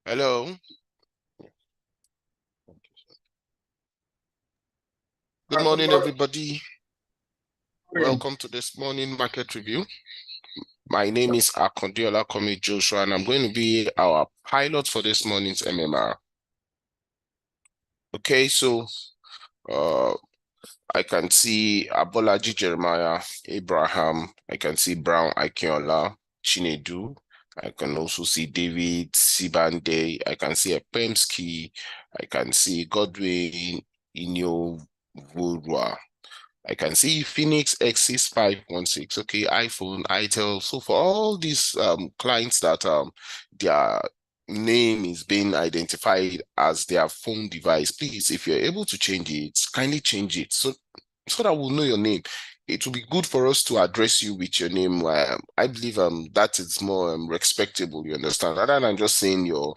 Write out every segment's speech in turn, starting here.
Hello. Good Good morning, morning. everybody. Welcome to this morning market review. My name is Akondiola Komi Joshua, and I'm going to be our pilot for this morning's MMR. Okay, so uh, I can see Abolaji Jeremiah, Abraham. I can see Brown Akinola, Chinedu. I can also see David Sibande. I can see Epemski. I can see Godwin Inyo Vurwa. I can see Phoenix X6516, okay, iPhone, itel. So for all these clients that their name is being identified as their phone device, please, if you're able to change it, kindly change it so that we'll know your name. It will be good for us to address you with your name. I believe that is more respectable, you understand, rather than just saying your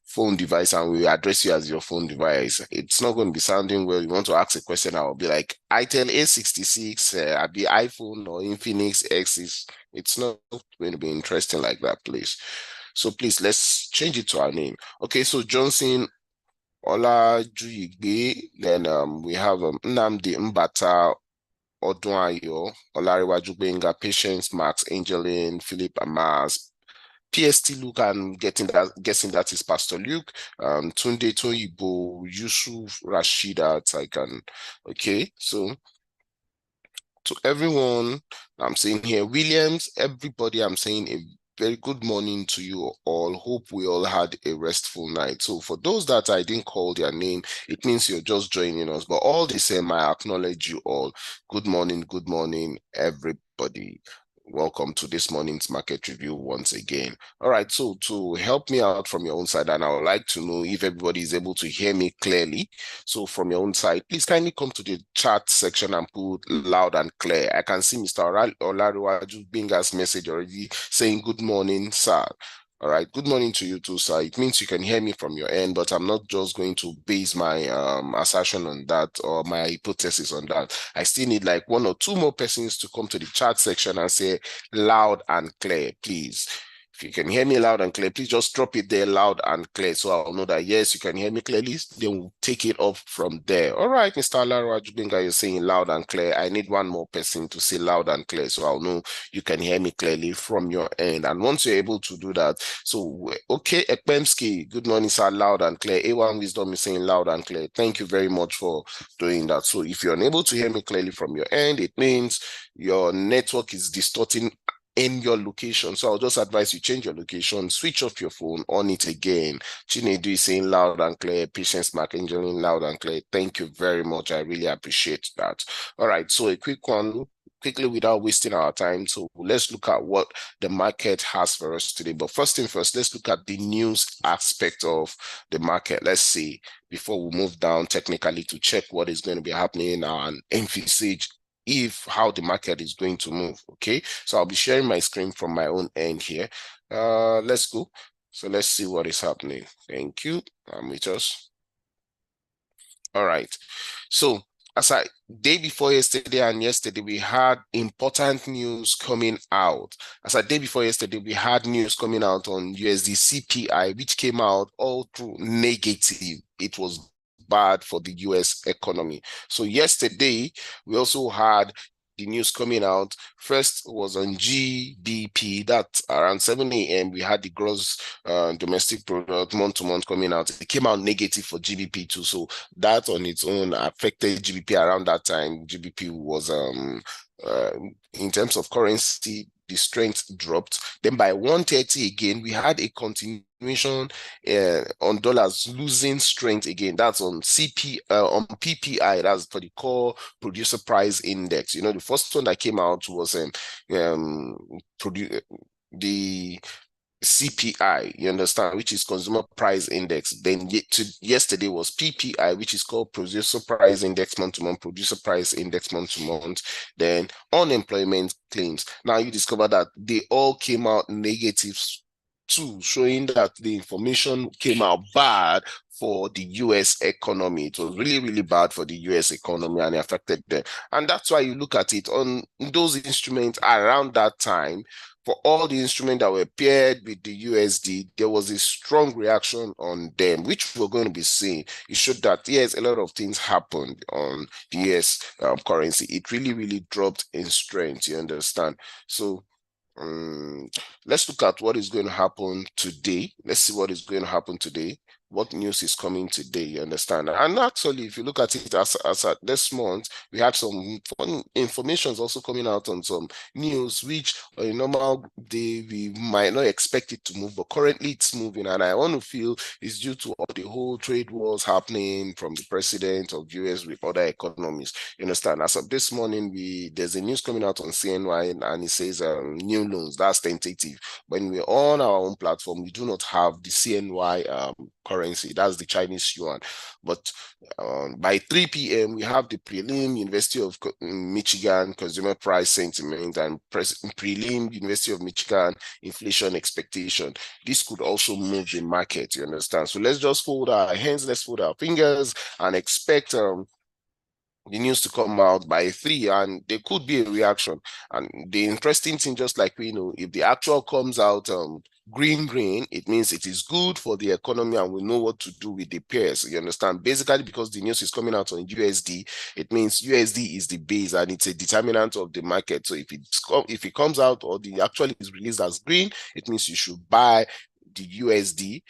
phone device and we address you as your phone device. It's not going to be sounding well. You want to ask a question, I'll be like itel A66, I'll be iPhone or Infinix X. It's not going to be interesting like that, please. So please, let's change it to our name. Okay, so Johnson Olajuyigbe, then we have Nnamdi Mbata Odunayo, Olariwaju Gbenga, Patience, Max, Angeline, Philip Amas, PST Luke, I'm guessing that is Pastor Luke, Tunde Toyibo, Yusuf Rashidat, I can, okay, so to everyone I'm saying here, Williams, everybody, I'm saying a very good morning to you all. Hope we all had a restful night. So for those that I didn't call their name, it means you're just joining us. But all the same, I acknowledge you all. Good morning, everybody. Welcome to this morning's market review once again. All right, so to help me out from your own side, and I would like to know if everybody is able to hear me clearly. So from your own side, please kindly come to the chat section and put loud and clear. I can see Mr. Olariwaju Binga's message already saying good morning, sir. All right, good morning to you too, sir. It means you can hear me from your end, but I'm not just going to base my assertion on that or my hypothesis on that. I still need like one or two more persons to come to the chat section and say loud and clear, please. If you can hear me loud and clear, please just drop it there loud and clear so I'll know that yes, you can hear me clearly. Then we'll take it off from there. All right, Mr. Alaro Ajubinga, you're saying loud and clear. I need one more person to say loud and clear so I'll know you can hear me clearly from your end. And once you're able to do that, so okay, Ekpemski, good morning, sir, loud and clear. A1 Wisdom is saying loud and clear. Thank you very much for doing that. So if you're unable to hear me clearly from your end, it means your network is distorting in your location. So I'll just advise you change your location, switch off your phone, on it again. Chinedu is saying loud and clear. Patience Mark Angeline loud and clear. Thank you very much. I really appreciate that. All right, so a quick one, quickly without wasting our time. So let's look at what the market has for us today. But first thing first, let's look at the news aspect of the market. Let's see before we move down technically to check what is going to be happening and envisage if how the market is going to move. Okay, so I'll be sharing my screen from my own end here. Let's go. So let's see what is happening. Thank you. With us. All right. So as I day before yesterday and yesterday, we had important news coming out. As I day before yesterday, we had news coming out on USD CPI, which came out all through negative. It was bad for the US economy. So yesterday, we also had the news coming out. First was on GBP, that around 7 a.m. we had the gross domestic product month to month coming out. It came out negative for GBP too. So that on its own affected GBP around that time. GBP was uh, in terms of currency, the strength dropped. Then by 1:30 again, we had a continuation on dollars losing strength again. That's on on PPI. That's for the core producer price index. You know, the first one that came out was um the CPI, you understand, which is Consumer Price Index. Then yesterday was PPI, which is called Producer Price Index month to month, Producer Price Index month to month. Then unemployment claims. Now you discover that they all came out negatives 2 showing that the information came out bad for the US economy. It was really, really bad for the US economy and it affected them. And that's why you look at it on those instruments around that time. For all the instruments that were paired with the USD, there was a strong reaction on them, which we're going to be seeing. It showed that, yes, a lot of things happened on the US currency. It really, really dropped in strength, you understand? So let's look at what is going to happen today. Let's see what is going to happen today. What news is coming today, you understand? And actually, if you look at it as at this month, we had some fun information also coming out on some news, which on a normal day we might not expect it to move, but currently it's moving. And I want to feel it's due to all the whole trade wars happening from the president of US with other economies. You understand? As of this morning, there's a news coming out on CNY and it says new loans. That's tentative. When we're on our own platform, we do not have the CNY currency. That's the Chinese yuan. But by 3 p.m., we have the prelim University of Michigan consumer price sentiment and prelim University of Michigan inflation expectation. This could also move the market, you understand? So let's just fold our hands, let's fold our fingers and expect the news to come out by 3 and there could be a reaction. And the interesting thing, just like we know, if the actual comes out green, it means it is good for the economy and we know what to do with the pairs, you understand? Basically, because the news is coming out on USD, it means USD is the base and it's a determinant of the market. So if it comes out or the actual is released as green, it means you should buy the USD,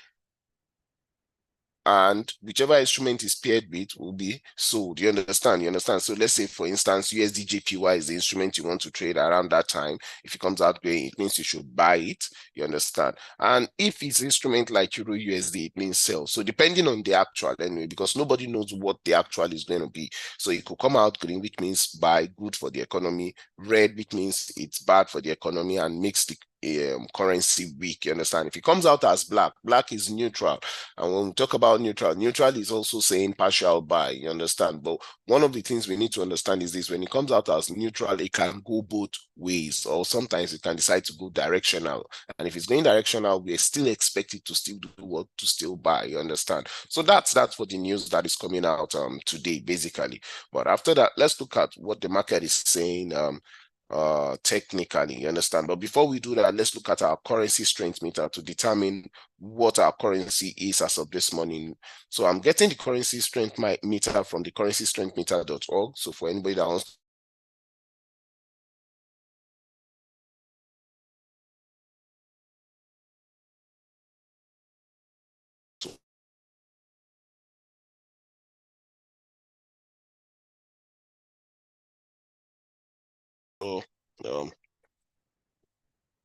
and whichever instrument is paired with will be sold. You understand? You understand? So let's say, for instance, USDJPY is the instrument you want to trade around that time. If it comes out green, it means you should buy it. You understand? And if it's instrument like Euro USD, it means sell. So depending on the actual anyway, because nobody knows what the actual is going to be. So it could come out green, which means buy, good for the economy. Red, which means it's bad for the economy and makes the currency weak. You understand? If it comes out as black, black is neutral. And when we talk about neutral is also saying partial buy. You understand? But one of the things we need to understand is this: when it comes out as neutral, it can go both ways, or sometimes it can decide to go directional. And if it's going directional, we still expect it to still do what to still buy. You understand? So that's for the news that is coming out today, basically. But after that, let's look at what the market is saying technically, you understand? But before we do that, let's look at our currency strength meter to determine what our currency is as of this morning. So I'm getting the currency strength meter from the currencystrengthmeter.org. So for anybody that wants to,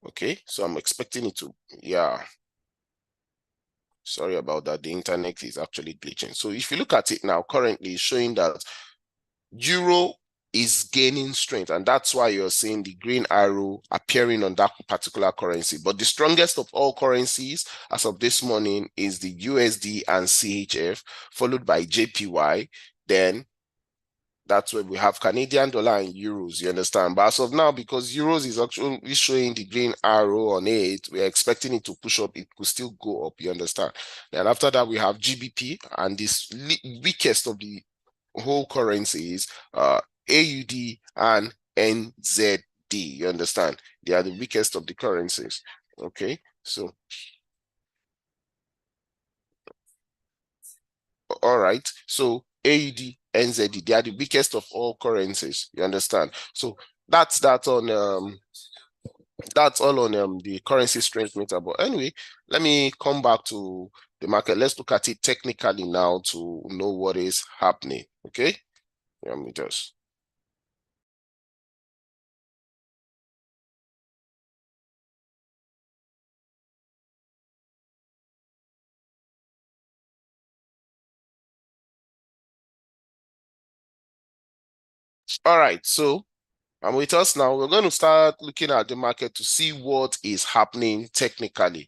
okay, so I'm expecting it to, yeah. Sorry about that. The internet is actually glitching. So if you look at it now, currently it's showing that Euro is gaining strength, and that's why you're seeing the green arrow appearing on that particular currency. But the strongest of all currencies as of this morning is the USD and CHF, followed by JPY. Then that's where we have Canadian dollar and euros, you understand? But as of now, because euros is actually showing the green arrow on it, we're expecting it to push up. It could still go up, you understand? Then after that, we have GBP, and this weakest of the whole currencies, AUD and NZD, you understand? They are the weakest of the currencies, okay? So, all right. So AUD, NZD, they are the weakest of all currencies. You understand? So that's all on the currency strength meter. But anyway, let me come back to the market. Let's look at it technically now to know what is happening. Okay. Let me just. All right. So and with us now, we're going to start looking at the market to see what is happening technically.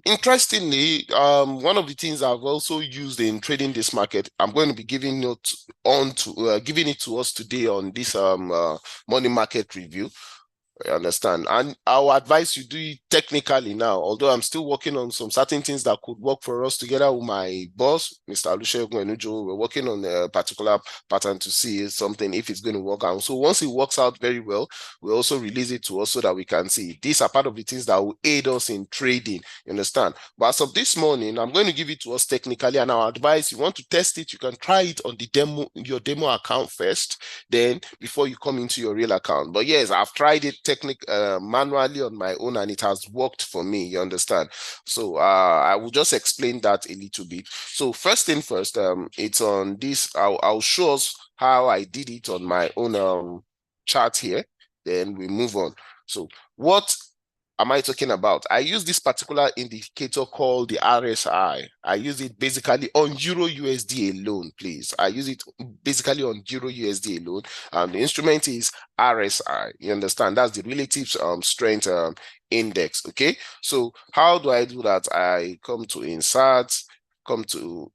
Interestingly, one of the things I've also used in trading this market, I'm going to be giving giving it to us today on this money market review. I understand. And I'll advise you do it technically now, although I'm still working on some certain things that could work for us together with my boss, Mr. Olusegun Enujo. We're working on a particular pattern to see something if it's going to work out. So once it works out very well, we also release it to us so that we can see. These are part of the things that will aid us in trading. You understand? But as of this morning, I'm going to give it to us technically, and our advice, you want to test it, you can try it on the demo, your demo account first, then before you come into your real account. But yes, I've tried it manually on my own, and it has worked for me. You understand? So I will just explain that a little bit. So first thing first, it's on this. I'll show us how I did it on my own chart here. Then we move on. So what am I talking about? I use this particular indicator called the RSI. I use it basically on Euro USD alone, please. I use it basically on Euro USD alone. And the instrument is RSI. You understand? That's the relative strength index. Okay. So how do I do that? I come to insert, come to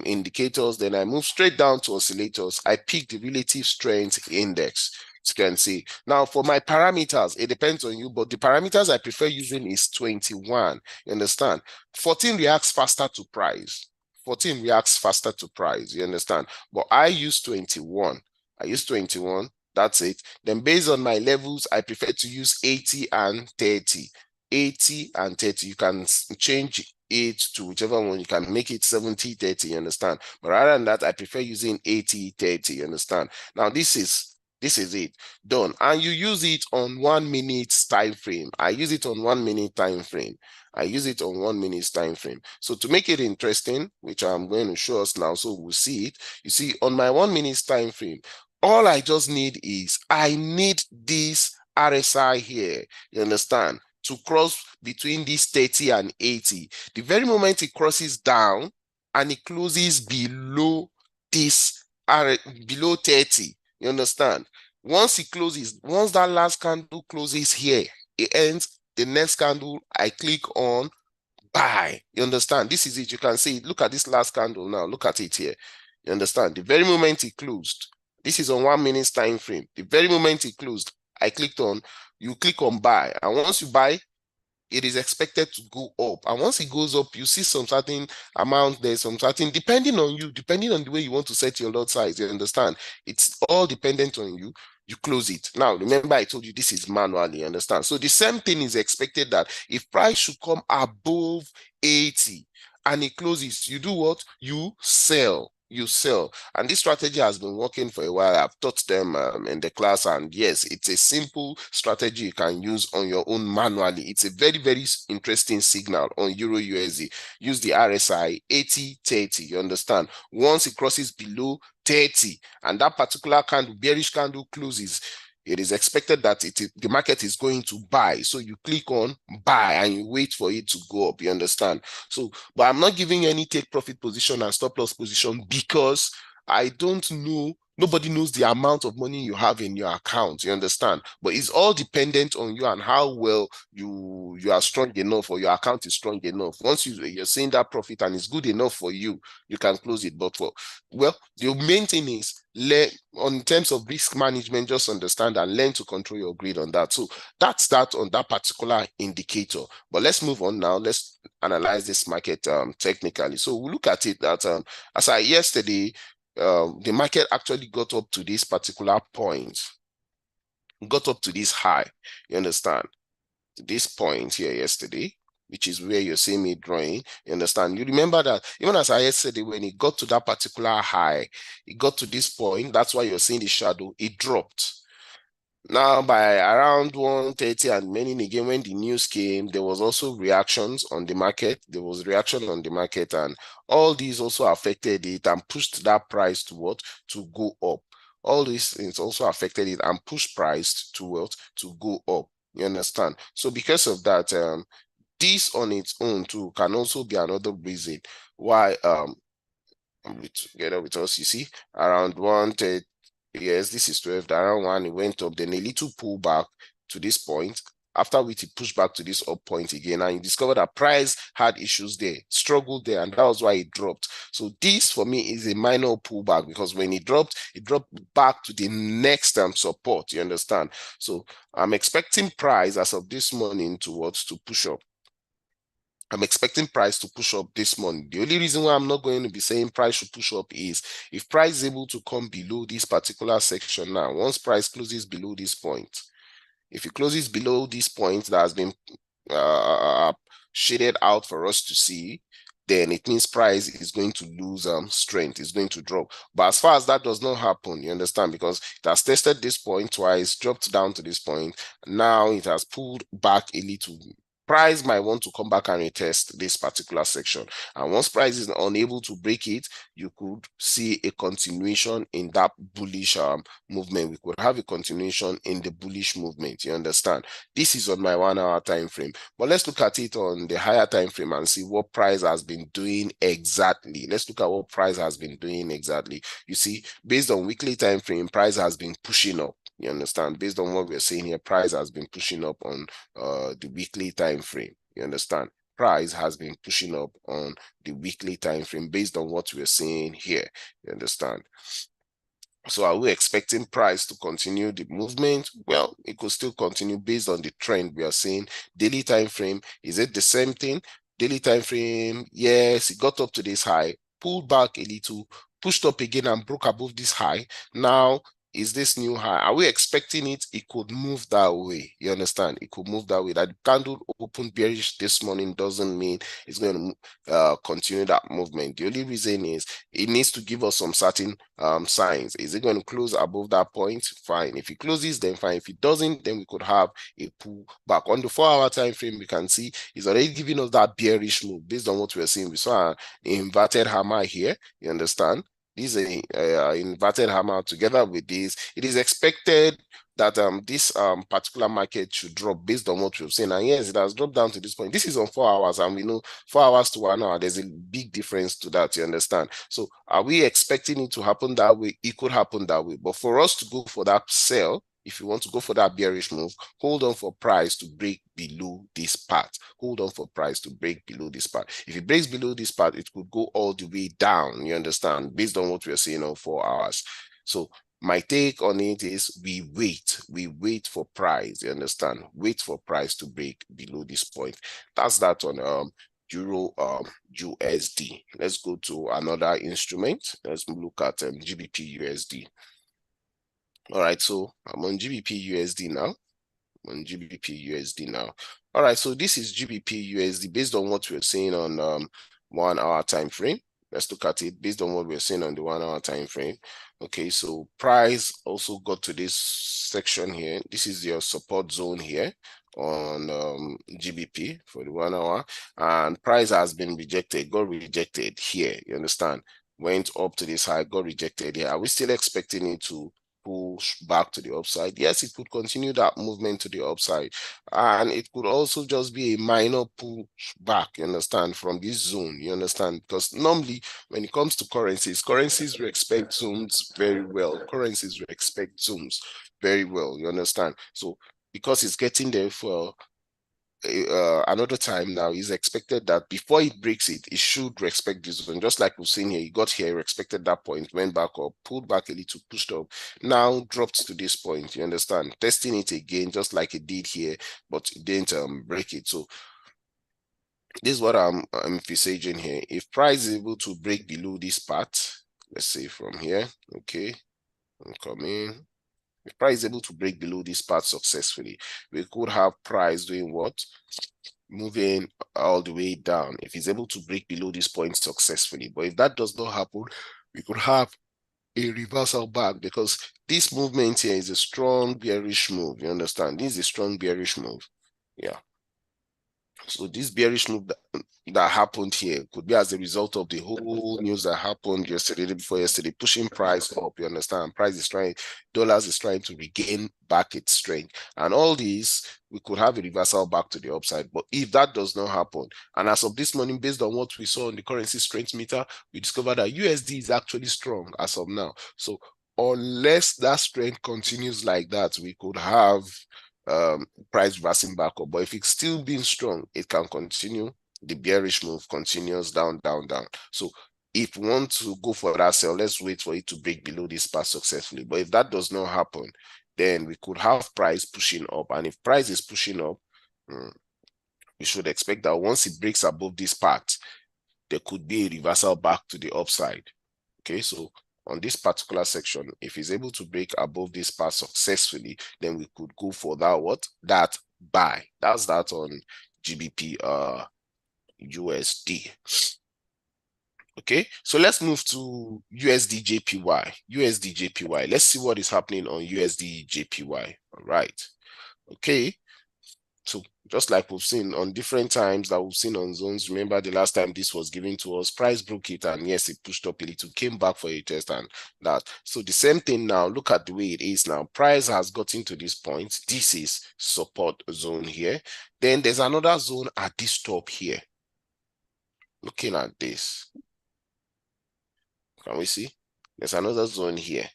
indicators, then I move straight down to oscillators. I pick the relative strength index. As you can see. Now, for my parameters, it depends on you, but the parameters I prefer using is 21. You understand? 14 reacts faster to price. 14 reacts faster to price. You understand? But I use 21. I use 21. That's it. Then based on my levels, I prefer to use 80 and 30. 80 and 30. You can change it to whichever one. You can make it 70, 30. You understand? But rather than that, I prefer using 80, 30. You understand? Now, this is it done, and you use it on 1 minute time frame. I use it on 1 minute time frame. I use it on 1 minute time frame. So to make it interesting, which I'm going to show us now, so we'll see it. You see, on my 1 minute time frame, all I just need is I need this RSI here. You understand? To cross between this 30 and 80. The very moment it crosses down and it closes below this below 30. You understand? Once it closes, once that last candle closes here, it ends. The next candle, I click on buy. You understand? This is it. You can see, look at this last candle now. Look at it here. You understand? The very moment it closed, this is on 1 minute time frame. The very moment it closed, I clicked on, you click on buy. And once you buy, it is expected to go up. And once it goes up, you see some certain amount there, some certain, depending on you, depending on the way you want to set your lot size, you understand? It's all dependent on you. You close it. Now, remember, I told you this is manually, you understand? So the same thing is expected that if price should come above 80 and it closes, you do what? You sell. You sell. And this strategy has been working for a while. I've taught them in the class, and yes, it's a simple strategy you can use on your own manually. It's a very, very interesting signal on Euro USD. Use the RSI 80-30. You understand? Once it crosses below 30 and that particular candle, bearish candle, closes, it is expected that the market is going to buy. So you click on buy and you wait for it to go up. You understand? So, but I'm not giving any take profit position and stop loss position because I don't know. Nobody knows the amount of money you have in your account. You understand? But it's all dependent on you and how well you are strong enough, or your account is strong enough. Once you're seeing that profit and it's good enough for you, you can close it. But well, the main thing is on terms of risk management, just understand and learn to control your greed on that. So that's that on that particular indicator. But let's move on now. Let's analyze this market technically. So we'll look at it that as I yesterday, the market actually got up to this particular point, got up to this high. You understand? To this point here yesterday, which is where you're seeing me drawing. You understand? You remember that even as I said, when it got to that particular high, it got to this point. That's why you're seeing the shadow. It dropped. Now, by around 1:30 and many again, when the news came, there was also reactions on the market. There was reaction on the market, and all these also affected it and pushed that price to what? To go up. All these things also affected it and pushed price to what? To go up. You understand? So because of that, this on its own too can also be another reason why together with us, you see, around 1:30. Yes, this is 12. Around 1, it went up, then a little pullback to this point, after which it pushed back to this up point again, and you discover that price had issues there, struggled there, and that was why it dropped. So this for me is a minor pullback, because when it dropped back to the next support, you understand? So I'm expecting price as of this morning towards to push up. I'm expecting price to push up this morning. The only reason why I'm not going to be saying price should push up is if price is able to come below this particular section now. Once price closes below this point, if it closes below this point that has been shaded out for us to see, then it means price is going to lose strength, it's going to drop. But as far as that does not happen, you understand, because it has tested this point twice, dropped down to this point, now it has pulled back a little. Price might want to come back and retest this particular section, and once price is unable to break it, you could see a continuation in that bullish movement. We could have a continuation in the bullish movement, you understand? This is on my 1 hour time frame, but let's look at it on the higher time frame and see what price has been doing exactly. Let's look at what price has been doing exactly. You see, based on weekly time frame, price has been pushing up. You understand? Based on what we're saying here, price has been pushing up on the weekly time frame. You understand? Price has been pushing up on the weekly time frame based on what we're seeing here. You understand? So are we expecting price to continue the movement? Well, it could still continue based on the trend we are seeing. Daily time frame, is it the same thing? Daily time frame, yes, it got up to this high, pulled back a little, pushed up again and broke above this high. Now, is this new high? Are we expecting it? It could move that way. You understand? It could move that way. That candle opened bearish this morning doesn't mean it's going to continue that movement. The only reason is it needs to give us some certain signs. Is it going to close above that point? Fine. If it closes, then fine. If it doesn't, then we could have a pull back. On the 4 hour time frame, we can see it's already giving us that bearish move based on what we're seeing. We saw an inverted hammer here. You understand? This is a inverted hammer. Together with this, it is expected that this particular market should drop based on what we've seen. And yes, it has dropped down to this point. This is on 4 hours, and we know 4 hours to 1 hour, there's a big difference to that, you understand? So are we expecting it to happen that way? It could happen that way. But for us to go for that sell, if you want to go for that bearish move, hold on for price to break below this part. Hold on for price to break below this part. If it breaks below this part, it could go all the way down, you understand, based on what we're seeing on 4 hours. So my take on it is we wait for price, you understand? Wait for price to break below this point. That's that on Euro USD. Let's go to another instrument. Let's look at GBP USD. All right, so I'm on GBP USD now. On GBP USD now. All right, so this is GBP USD based on what we're seeing on 1 hour time frame. Let's look at it based on what we're seeing on the 1 hour time frame. Okay, so price also got to this section here. This is your support zone here on GBP for the 1 hour, and price has been rejected, got rejected here. You understand? Went up to this high, got rejected here. Are we still expecting it to push back to the upside? Yes, it could continue that movement to the upside, and it could also just be a minor push back, you understand, from this zone, you understand, because normally when it comes to currencies respect zones very well. Currencies respect zones very well, you understand? So because it's getting there for another time now, is expected that before it breaks it, it should respect this zone. Just like we've seen here, you got here, respected that point, went back up, pulled back a little, pushed up, now dropped to this point, you understand? Testing it again, just like it did here, but it didn't break it. So this is what I'm envisaging here. If price is able to break below this part, let's say from here, okay, I'm coming. If price is able to break below this part successfully, we could have price doing what? Moving all the way down. If it's able to break below this point successfully. But if that does not happen, we could have a reversal back, because this movement here is a strong bearish move. You understand? This is a strong bearish move. Yeah. So this bearish move that happened here could be as a result of the whole news that happened yesterday, day before yesterday, pushing price up. You understand? Price is trying, dollars is trying to regain back its strength. And all these, we could have a reversal back to the upside. But if that does not happen, and as of this morning, based on what we saw on the currency strength meter, we discovered that USD is actually strong as of now. So unless that strength continues like that, we could have price reversing back up. But if it's still being strong, it can continue. The bearish move continues down, down, down. So if we want to go for that sell, let's wait for it to break below this part successfully. But if that does not happen, then we could have price pushing up. And if price is pushing up, we should expect that once it breaks above this part, there could be a reversal back to the upside. Okay, so on this particular section, if it's able to break above this part successfully, then we could go for that buy. That's that on GBP USD. Okay, so let's move to USD JPY. USD JPY. Let's see what is happening on USD JPY. All right. Okay. So just like we've seen on different times that we've seen on zones, remember the last time this was given to us, price broke it, and yes, it pushed up a little, came back for a test and that. So the same thing now, look at the way it is now. Price has gotten to this point. This is support zone here. Then there's another zone at this top here. Looking at this. Can we see? There's another zone here.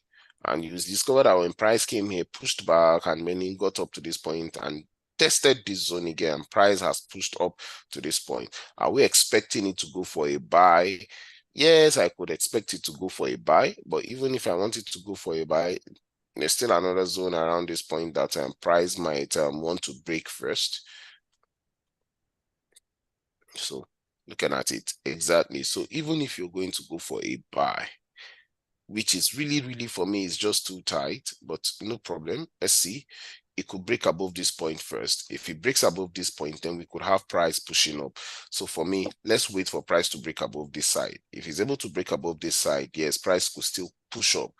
And you discover that when price came here, pushed back, and when it got up to this point and tested this zone again, price has pushed up to this point. Are we expecting it to go for a buy? Yes, I could expect it to go for a buy, but even if I wanted to go for a buy, there's still another zone around this point that price might want to break first. So looking at it exactly. So even if you're going to go for a buy, which is really for me is just too tight, but no problem. Let's see. It could break above this point first. If it breaks above this point, then we could have price pushing up. So for me, let's wait for price to break above this side. If it's able to break above this side, yes, price could still push up.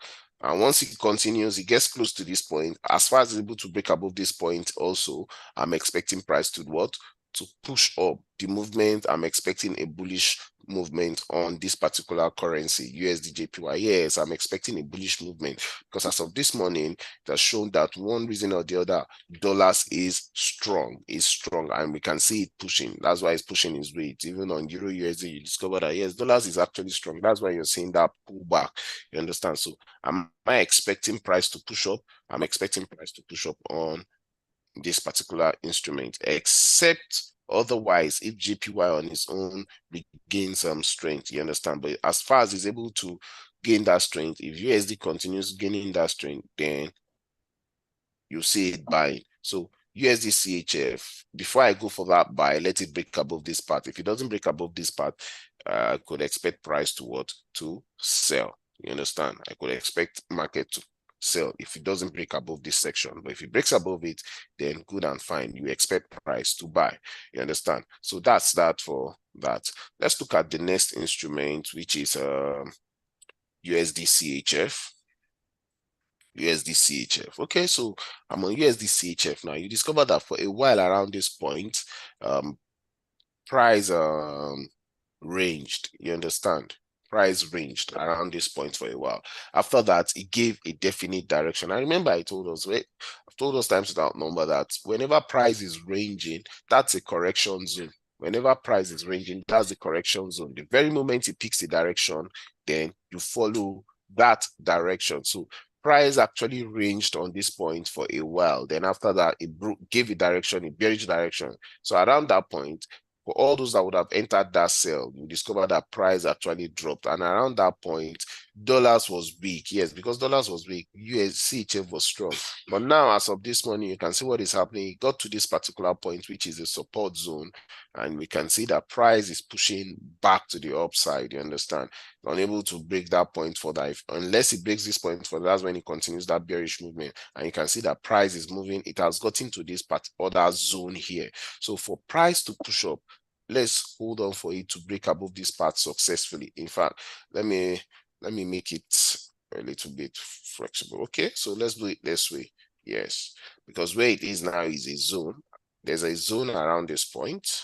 And once it continues, it gets close to this point. As far as it's able to break above this point also, I'm expecting price to what? To push up the movement. I'm expecting a bullish movement on this particular currency, USD JPY. Yes, I'm expecting a bullish movement because as of this morning, it has shown that one reason or the other, dollars is strong, and we can see it pushing. That's why it's pushing its weight. Even on Euro USD, you discover that yes, dollars is actually strong. That's why you're seeing that pullback. You understand? So am I expecting price to push up? I'm expecting price to push up on this particular instrument, except otherwise if JPY on its own regains some strength, you understand? But as far as it's able to gain that strength, if USD continues gaining that strength, then you see it buying. So USD CHF, before I go for that buy, let it break above this part. If it doesn't break above this part, I could expect price to what? To sell. You understand? I could expect market to sell if it doesn't break above this section. But if it breaks above it, then good and fine. You expect price to buy. You understand? So that's that for that. Let's look at the next instrument, which is USD CHF. USD CHF. Okay, so I'm on USD CHF now. You discover that for a while around this point, price ranged. You understand? Price ranged around this point for a while. After that, it gave a definite direction. I remember I told us, I've told us times without number that whenever price is ranging, that's a correction zone. Whenever price is ranging, that's the correction zone. The very moment it picks the direction, then you follow that direction. So price actually ranged on this point for a while. Then after that, it gave a direction, a bearish direction. So around that point, for all those that would have entered that sell, you discover that price actually dropped. And around that point, dollars was weak. Yes, because dollars was weak, USCHF was strong. But now, as of this morning, you can see what is happening. It got to this particular point, which is a support zone. And we can see that price is pushing back to the upside. You understand? Unable to break that point further. Unless it breaks this point further, that's when it continues that bearish movement. And you can see that price is moving. It has gotten to this other zone here. So for price to push up, let's hold on for it to break above this part successfully. In fact, let me make it a little bit flexible. Okay, so let's do it this way. Yes, because where it is now is a zone. There's a zone around this point.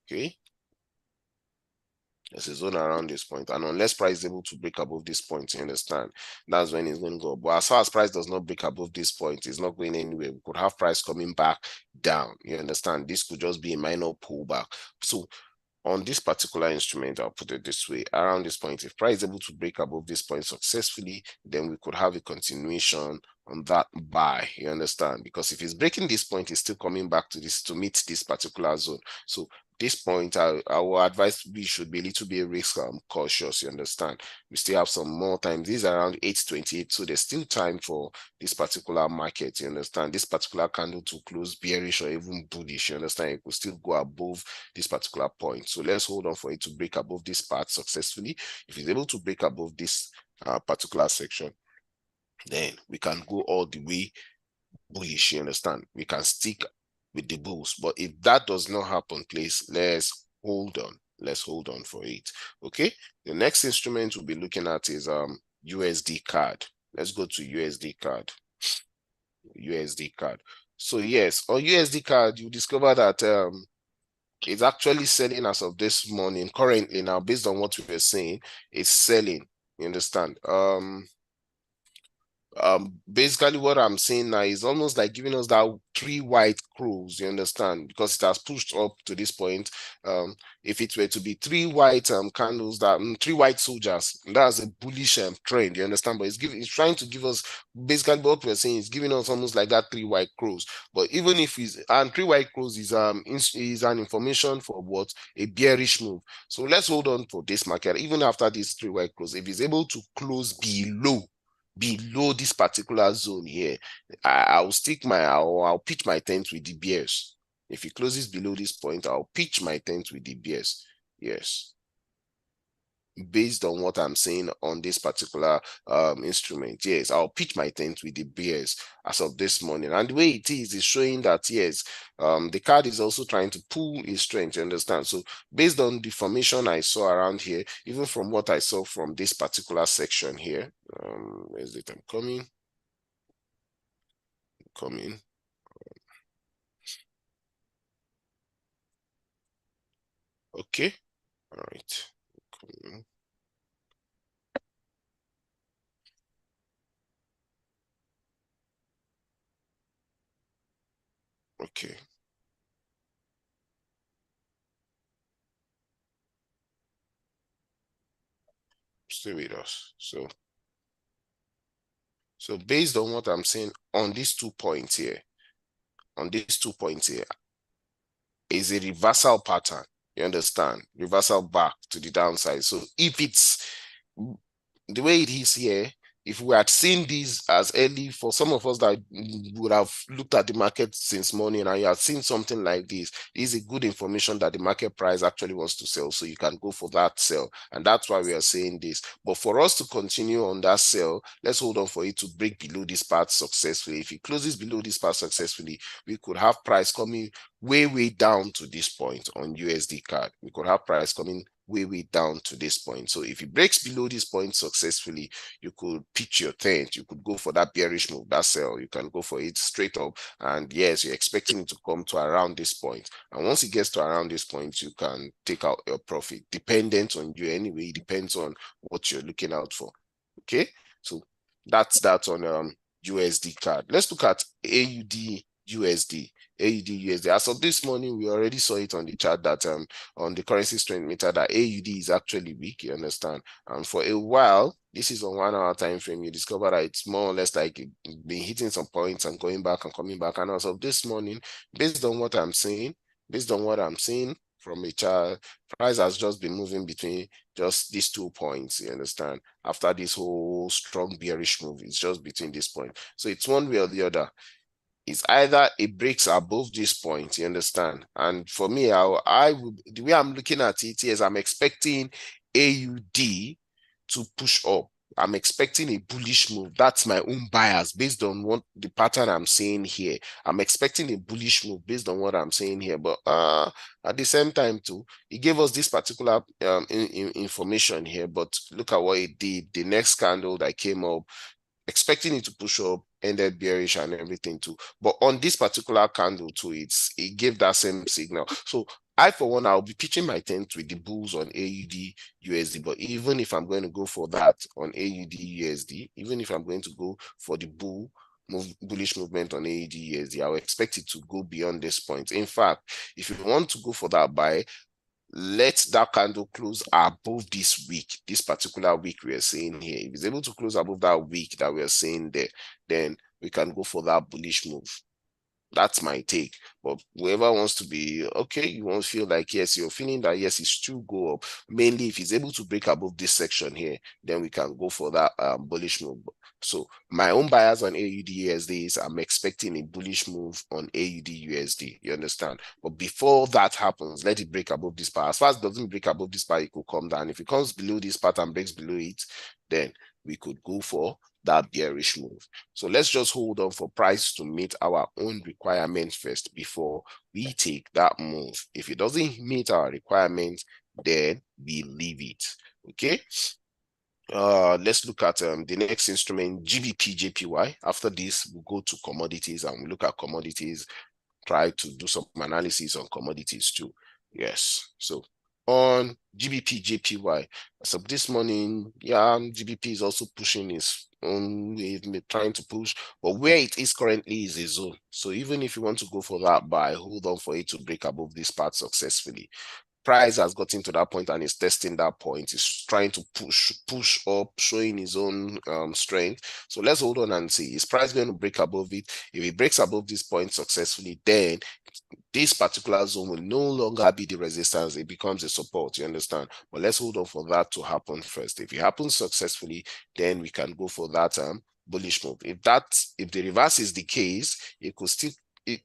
Okay, there's a zone around this point, and unless price is able to break above this point, you understand, that's when it's going to go. But as far as price does not break above this point, it's not going anywhere. We could have price coming back down. You understand? This could just be a minor pullback. So on this particular instrument, I'll put it this way, around this point, if price is able to break above this point successfully, then we could have a continuation on that buy, you understand? Because if it's breaking this point, it's still coming back to this to meet this particular zone. So this point, I will advise we should be a little bit risk cautious, you understand? We still have some more time. This is around 8:28, so there's still time for this particular market, you understand? This particular candle to close bearish or even bullish, you understand? It could still go above this particular point. So let's hold on for it to break above this part successfully. If it's able to break above this particular section, then we can go all the way bullish, you understand? We can stick with the bulls. But if that does not happen, please, let's hold on. Let's hold on for it. Okay. The next instrument we'll be looking at is USD CAD. Let's go to USD CAD. USD CAD. So yes, on USD CAD, you discover that it's actually selling as of this morning. Currently now, based on what we were saying, it's selling. You understand? Basically what I'm saying now is almost like giving us that 3 white crows, you understand, because it has pushed up to this point. If it were to be 3 white candles, that 3 white soldiers, that's a bullish trend, you understand, but it's trying to give us basically what we're saying is giving us almost like that 3 white crows. But even if it's, and 3 white crows is an information for what, a bearish move. So let's hold on for this market even after these 3 white crows. If it's able to close below this particular zone here, I'll pitch my tent with the bears. If it closes below this point, I'll pitch my tent with the bears. Yes, based on what I'm saying on this particular instrument, yes, I'll pitch my tent with the bears as of this morning. And the way it is showing that yes, the card is also trying to pull its strength, you understand? So based on the formation I saw around here, even from what I saw from this particular section here, where's it? I'm coming. Okay, all right. Okay, stay with us. So based on what I'm saying on these 2 points here, is a reversal pattern. You understand? Reversal back to the downside. So if it's the way it is here, if we had seen this as early, for some of us that would have looked at the market since morning and you have seen something like this is a good information that the market price actually wants to sell. So you can go for that sell. And that's why we are saying this. But for us to continue on that sell, let's hold on for it to break below this part successfully. If it closes below this part successfully, we could have price coming way down to this point on USD CAD. We could have price coming way down to this point. So if it breaks below this point successfully, you could pitch your tent. You could go for that bearish move, that sell. You can go for it straight up. And yes, you're expecting it to come to around this point. And once it gets to around this point, you can take out your profit. Dependent on you anyway. It depends on what you're looking out for. Okay, so that's that on USD CAD. Let's look at AUD USD. AUD USD. As of this morning, we already saw it on the chart that on the currency strength meter that AUD is actually weak, you understand? And for a while, this is on 1 hour time frame, you discover that it's more or less like been hitting some points and going back and coming back. And as of this morning, based on what I'm seeing from a chart, price has just been moving between just these 2 points, you understand? After this whole strong bearish move, it's just between this point. So it's one way or the other. It's either it breaks above this point, you understand? And for me, I would, the way I'm looking at it is I'm expecting AUD to push up. I'm expecting a bullish move. That's my own bias based on what the pattern I'm seeing here. I'm expecting a bullish move based on what I'm saying here. But at the same time too, it gave us this particular information here. But look at what it did. The next candle that came up, expecting it to push up, ended bearish and everything too. But on this particular candle too, it gave that same signal. So I, for one, I'll be pitching my tent with the bulls on AUD USD. But even if I'm going to go for that on AUD USD, even if I'm going to go for the bullish movement on AUD USD, I'll expect it to go beyond this point. In fact, if you want to go for that buy, let that candle close above this week, this particular week we are seeing here. If it's able to close above that week that we are seeing there, then we can go for that bullish move. That's my take. But whoever wants to be okay, you won't feel like, yes, you're feeling that, yes, it's still go up. Mainly if he's able to break above this section here, then we can go for that bullish move. So my own bias on AUD USD is I'm expecting a bullish move on AUD USD. You understand? But before that happens, let it break above this part. As far as it doesn't break above this part, it could come down. If it comes below this part and breaks below it, then we could go for that bearish move. So let's just hold on for price to meet our own requirements first before we take that move. If it doesn't meet our requirements, then we leave it. Okay. Let's look at the next instrument, GBP JPY. After this, we'll go to commodities and we look at commodities, try to do some analysis on commodities too. Yes. So on GBP JPY, so this morning, yeah, GBP is also pushing his own, trying to push, but where it is currently is a zone. So even if you want to go for that buy, hold on for it to break above this part successfully. Price has gotten to that point and is testing that point. He's trying to push up, showing his own strength. So let's hold on and see. Is price going to break above it? If it breaks above this point successfully, then this particular zone will no longer be the resistance. It becomes a support. You understand? But let's hold on for that to happen first. If it happens successfully, then we can go for that bullish move. If the reverse is the case, it could still,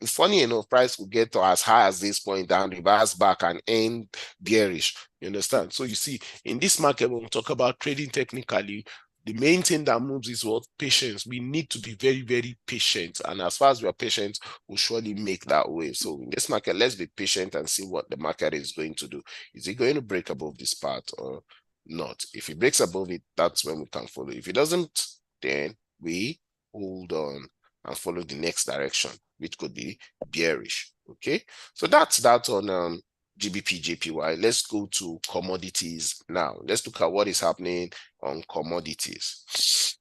funny enough, price will get to as high as this point, down, reverse back, and end bearish. You understand? So you see, in this market, when we talk about trading technically, the main thing that moves is what? Patience. We need to be very, very patient. And as far as we are patient, we'll surely make that wave. So in this market, let's be patient and see what the market is going to do. Is it going to break above this part or not? If it breaks above it, that's when we can follow. If it doesn't, then we hold on and follow the next direction, which could be bearish. Okay, so that's that on GBP JPY. Let's go to commodities now. Let's look at what is happening on commodities.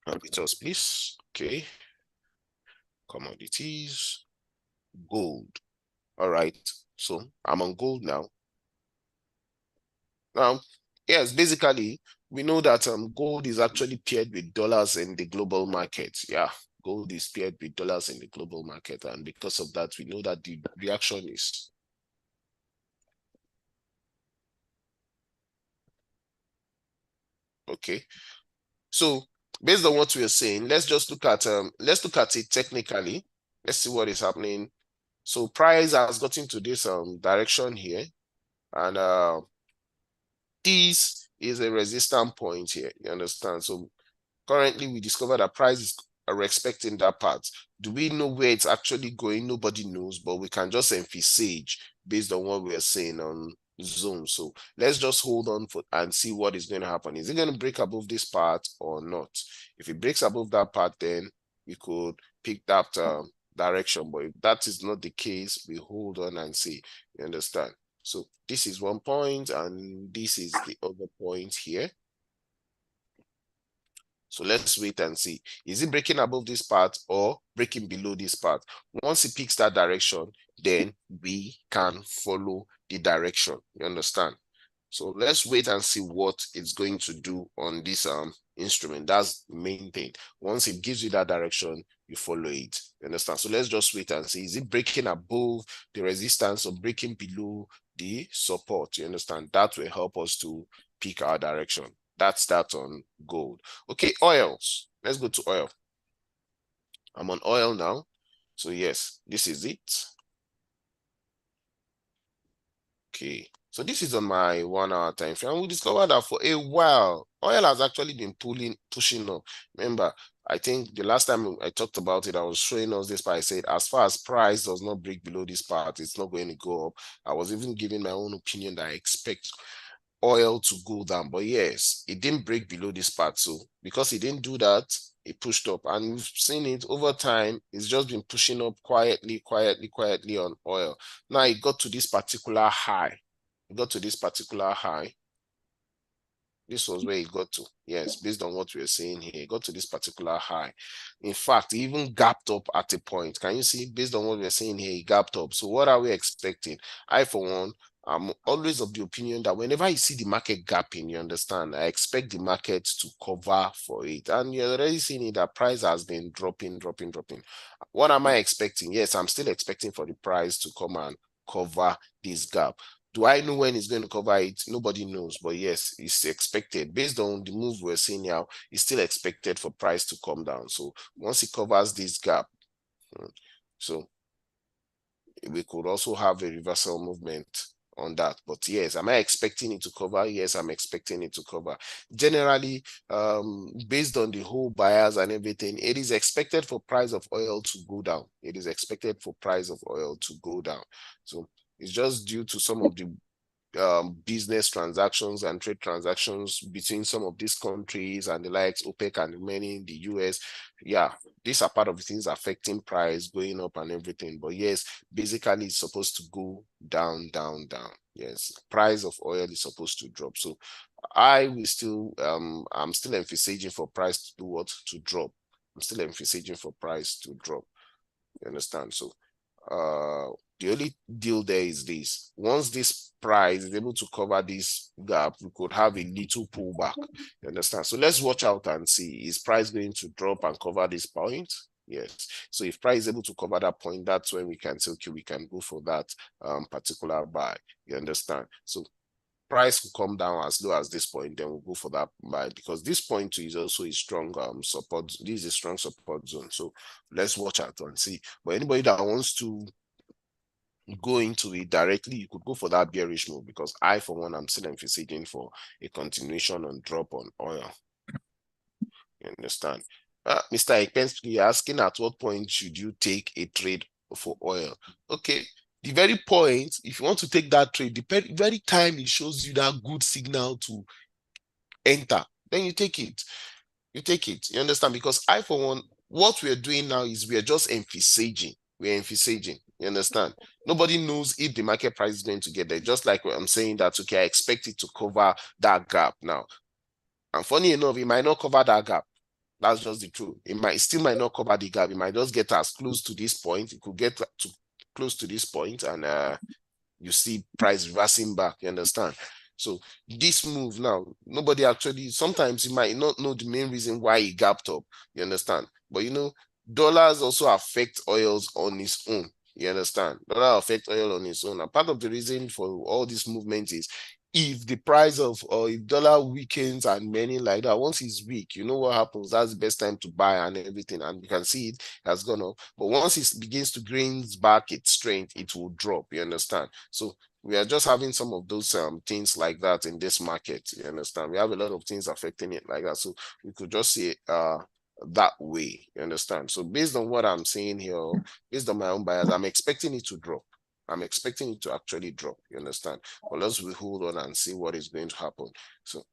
Us, please. Okay, commodities, gold. All right, so I'm on gold now. Yes, basically, we know that gold is actually paired with dollars in the global market. Yeah, gold is paired with dollars in the global market, and because of that, we know that the reaction is okay. So based on what we are saying, let's look at it technically. Let's see what is happening. So price has gotten to this direction here, and this is a resistance point here. You understand? So currently we discovered that prices are expecting that part. Do we know where it's actually going? Nobody knows, but we can just envisage based on what we are saying on Zoom. So let's just hold on for and see what is going to happen. Is it going to break above this part or not? If it breaks above that part, then we could pick that direction. But if that is not the case, we hold on and see. You understand? So this is one point, and this is the other point here. So let's wait and see. Is it breaking above this part or breaking below this part? Once it picks that direction, then we can follow the direction. You understand? So let's wait and see what it's going to do on this instrument. That's the main thing. Once it gives you that direction, you follow it. You understand? So let's just wait and see. Is it breaking above the resistance or breaking below the support? You understand? That will help us to pick our direction. That's that on gold. Okay, oils. Let's go to oil. I'm on oil now. So yes, this is it. Okay, so this is on my 1 hour time frame. And we discovered that for a while, oil has actually been pushing up. Remember, I think the last time I talked about it, I was showing us this part. I said, as far as price does not break below this part, it's not going to go up. I was even giving my own opinion that I expect oil to go down. But yes, it didn't break below this part. So because it didn't do that, it pushed up. And we've seen it over time. It's just been pushing up quietly on oil. Now it got to this particular high. It got to this particular high. This was where it got to. Yes, based on what we're seeing here, it got to this particular high. In fact, it even gapped up at a point. Can you see? Based on what we're seeing here, it gapped up. So what are we expecting? I, for one, I'm always of the opinion that whenever I see the market gapping, you understand, I expect the market to cover for it. And you're already seeing it, that price has been dropping. What am I expecting? Yes, I'm still expecting for the price to come and cover this gap. Do I know when it's going to cover it? Nobody knows, but yes, it's expected. Based on the move we're seeing now, it's still expected for price to come down. So once it covers this gap, so we could also have a reversal movement on that. But yes, am I expecting it to cover? Yes, I'm expecting it to cover. Generally, based on the whole buyers and everything, it is expected for price of oil to go down. It is expected for price of oil to go down. So it's just due to some of the business transactions and trade transactions between some of these countries and the likes, OPEC and many in the US. Yeah, these are part of the things affecting price going up and everything. But yes, basically it's supposed to go down. Yes, price of oil is supposed to drop. So I will still, I'm still emphasizing for price to do what? To drop. I'm still emphasizing for price to drop. You understand? So the only deal there is this: once this price is able to cover this gap, we could have a little pullback. You understand? So let's watch out and see, is price going to drop and cover this point? Yes. So if price is able to cover that point, that's when we can say, okay, we can go for that particular buy. You understand? So price will come down as low as this point, then we'll go for that buy, because this point too is also a strong support. This is a strong support zone. So let's watch out and see. But anybody that wants to go into it directly, you could go for that bearish move, because I, for one, I'm still emphasizing for a continuation on drop on oil. You understand? Mr. Ekpensky asking, at what point should you take a trade for oil? Okay, the very point, if you want to take that trade, the very time it shows you that good signal to enter, then you take it. You take it. You understand? Because I, for one, what we're doing now is we're just emphasizing. We're emphasizing. You understand? Nobody knows if the market price is going to get there. Just like I'm saying that, okay, I expect it to cover that gap now. And funny enough, it might not cover that gap. That's just the truth. It still might not cover the gap. It might just get as close to this point. It could get to close to this point, and you see price reversing back. You understand? So this move now, nobody actually, sometimes you might not know the main reason why it gapped up. You understand? But you know, dollars also affect oils on its own. You understand? Dollar affect oil on its own. And part of the reason for all this movement is, if the price of, or if dollar weakens and many like that, once it's weak, you know what happens? That's the best time to buy and everything. And you can see it has gone up. But once it begins to gain back its strength, it will drop. You understand? So we are just having some of those things like that in this market. You understand? We have a lot of things affecting it like that. So we could just see that way. You understand? So based on what I'm saying here, based on my own bias, I'm expecting it to drop. I'm expecting it to actually drop. You understand? But let's hold on and see what is going to happen. So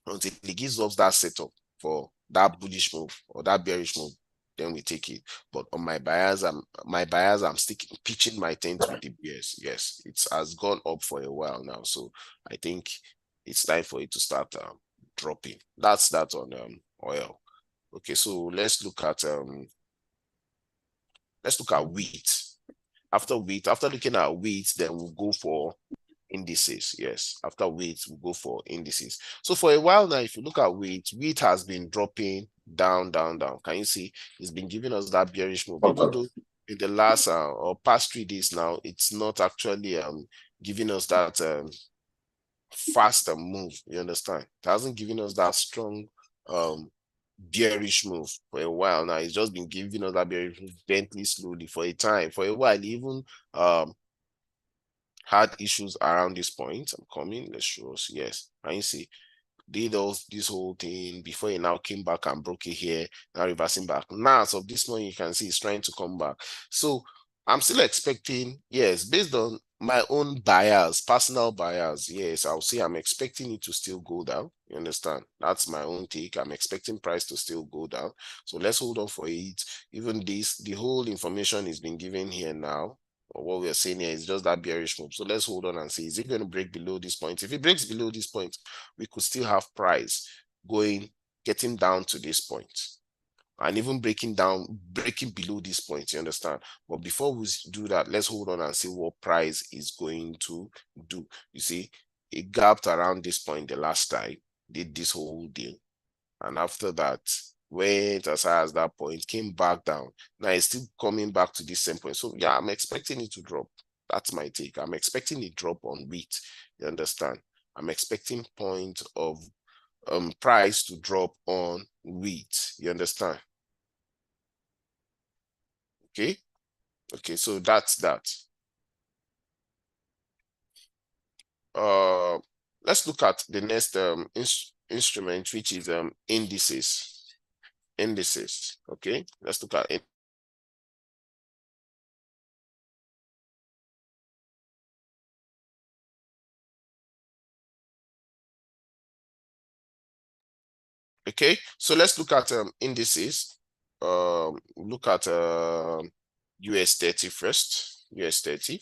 until it gives us that setup for that bullish move or that bearish move, then we take it. But on my bias, I'm sticking, pitching my tent with the bears. Yes, it has gone up for a while now, so I think it's time for it to start dropping. That's that on oil. Okay, so let's look at wheat. After wheat, after looking at wheat, then we'll go for indices. Yes, after wheat, we'll go for indices. So for a while now, if you look at wheat has been dropping down. Can you see? It's been giving us that bearish move, even though in the last or past 3 days now, it's not actually giving us that faster move. You understand? It hasn't given us that strong bearish move for a while now. It's just been giving us that bearish move gently, slowly for a time. For a while, even had issues around this point. I'm coming. Let's show us. Yes, and you see, did all this whole thing before he now came back and broke it here, now reversing back. Now, as of this morning, you can see he's trying to come back. So I'm still expecting, yes, based on my own bias, personal bias, yes, I'll say I'm expecting it to still go down. You understand? That's my own take. I'm expecting price to still go down. So let's hold on for it. Even this, the whole information is being given here now. Or what we're saying here is just that bearish move. So let's hold on and see, is it going to break below this point? If it breaks below this point, we could still have price getting down to this point. and even breaking below this point, you understand? But before we do that, let's hold on and see what price is going to do. You see, it gapped around this point the last time, did this whole deal, and after that went as high as that point, came back down. Now it's still coming back to this same point. So yeah, I'm expecting it to drop. That's my take. I'm expecting a drop on wheat. You understand? I'm expecting point of price to drop on wheat. You understand? Okay. Okay, so that's that. Uh, let's look at the next instrument, which is indices. Indices. Okay, let's look at it. Okay, so let's look at indices. Look at US 30 first. US 30.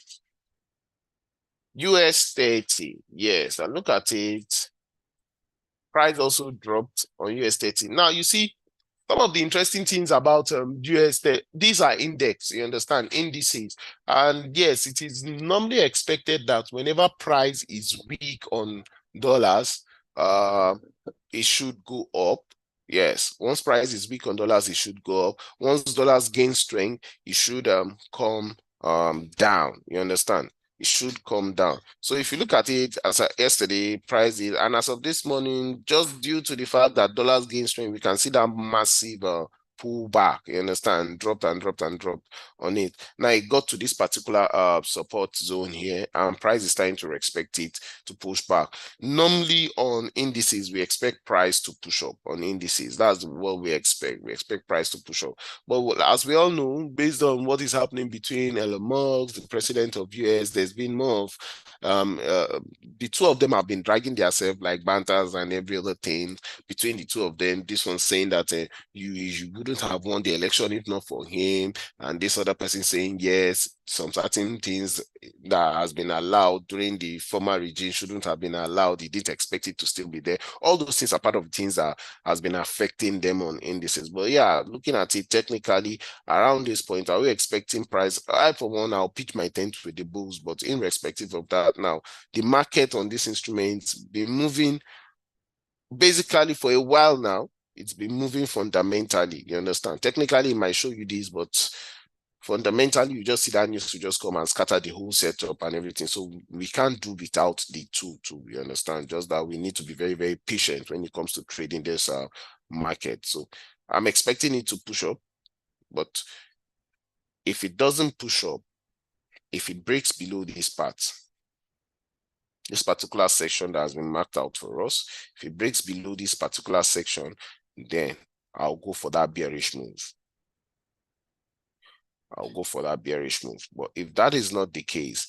US 30. Yes, and look at it. Price also dropped on US 30. Now you see some of the interesting things about US, these are index, you understand, indices. And yes, it is normally expected that whenever price is weak on dollars, it should go up. Yes, once price is weak on dollars, it should go up. Once dollars gain strength, it should come down. You understand? It should come down. So if you look at it as yesterday, price is, and as of this morning, just due to the fact that dollars gain strength, we can see that massive pullback. You understand? Dropped and dropped and dropped on it. Now it got to this particular support zone here, and price is starting to expect it to push back. Normally on indices, we expect price to push up on indices. That's what we expect. We expect price to push up. But as we all know, based on what is happening between Elon Musk, the president of US, there's been more of the two of them have been dragging themselves like banters and every other thing between the two of them. This one saying that you wouldn't have won the election if not for him, and this other person saying yes, some certain things that has been allowed during the former regime shouldn't have been allowed. He didn't expect it to still be there. All those things are part of the things that has been affecting them on indices. But yeah, looking at it technically around this point, are we expecting price? I, for one, I'll pitch my tent with the bulls, but irrespective of that, now the market on these instruments been moving basically for a while now. It's been moving fundamentally. You understand? Technically, it might show you this, but fundamentally, you just see that news to just come and scatter the whole setup and everything. So we can't do without the two, too. You understand? Just that we need to be very, very patient when it comes to trading this market. So I'm expecting it to push up, but if it doesn't push up, if it breaks below this part, this particular section that has been marked out for us, if it breaks below this particular section, then I'll go for that bearish move. I'll go for that bearish move. But if that is not the case,